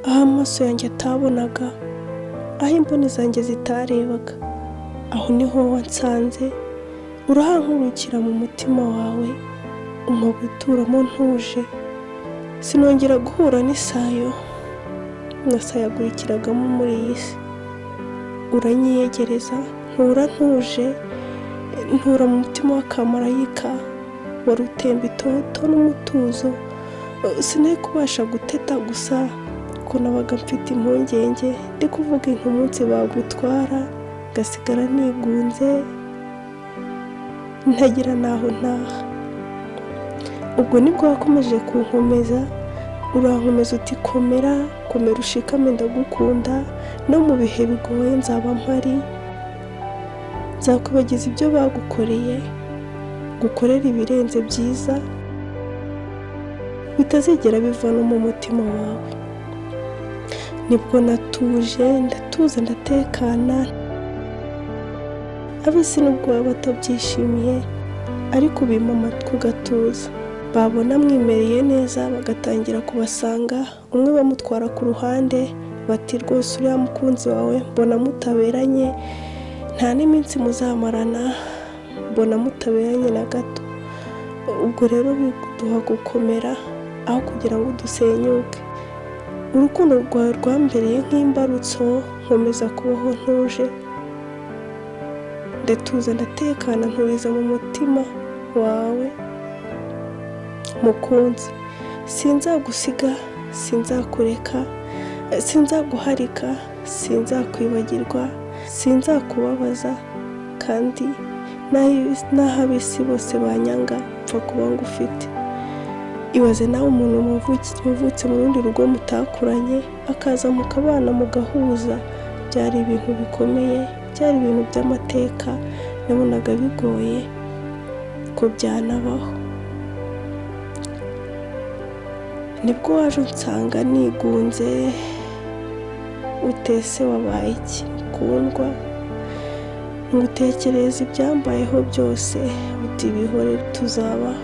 aho amaso yanjye atabonaga, aho imboni zanjye zitarebaga. Aho niho wansanze, urahankurukira mu mutima wawe, umpa guturamo ntuje. Sinongera guhura n'isayo nasayagurikiragamo muri iyi si. Uranyiyegereza, ntura ntuje, ntura mu mutima w'akamarayika wari utemba itoto n'umutuzo. Sinari kubasha guteta gusa ko nabaga mfite impungenge, ndi kuvuga intu umunsi bagutwara ngasigara nigunze ntagira naho ntaha. Ubwo nibwo wakomeje kunkomeza, urankomeza uti komera komera ushikame, ndagukunda, no mu bihe bigoye nzaba mpari, nzakwibagiza ibyo bagukoreye, gukorera ibirenze byiza bitazigera biva no mu mutima wawe. Nibwo natuje, ndatuza, ndatekana. Abisi nubwo baba batabyishimiye, ariko bima amatwi ugatuza. Babona mwimereye neza bagatangira kubasanga, umwe bamutwara ku ruhande bati rwose uriya mukunzi wawe mbona mutaberanye, nta n'iminsi muzamarana, mbona mutaberanye na gato. Ubwo rero biduha gukomera aho kugira ngo dusenyuke. Urukundo rwawe rwambereye nk'imbarutso, nkomeza kubaho ntuje, ndatuza, ndatekana, nturiza mu mutima wawe. Mukunzi, sinzagusiga, sinzakureka, sinzaguharika, sinzakwibagirwa, sinzakubabaza, kandi n'aho ab'isi bose banyanga pfa kuba ngufite. Ibaze nawe umuntu muvutse mu rundi rugo mutakuranye, akaza mukabana mugahuza. Byari ibintu bikomeye, byari ibintu by'amateka, nabonaga bigoye ko byanabaho. Nibwo waje unsanga nigunze, utese wabaye iki mukundwa, ngutekereza ibyambayeho byose, uti bihore tuzabaho.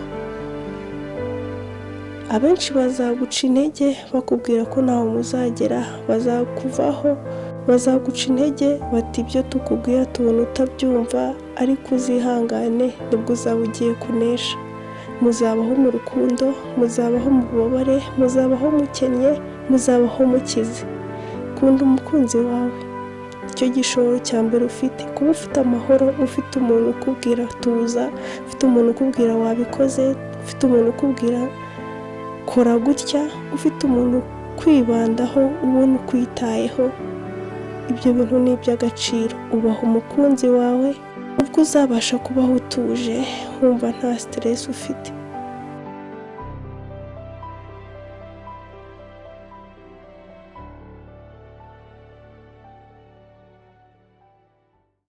Abenshi bazaguca intege bakubwira ko ntaho muzagera, bazakuvaho, bazaguca intege bati ibyo tukubwira tubona utabyumva, ariko uzihangane, nibwo uzaba ugiye kunesha. Muzabaho mu rukundo, muzabaho mu bubabare, muzabaho mukennye, muzabaho mukize. Kunda umukunzi wawe, icyo gishoro cya mbere ufite, kuba ufite amahoro, ufite umuntu ukubwira tuza, ufite umuntu ukubwira wabikoze, ufite umuntu ukubwira kora gutya, ufite umuntu kwibandaho, ubona ukwitayeho. Ibyo bintu ni iby'agaciro. Ubaho umukunzi wawe, ubwo uzabasha kubaho utuje, wumva nta stress ufite.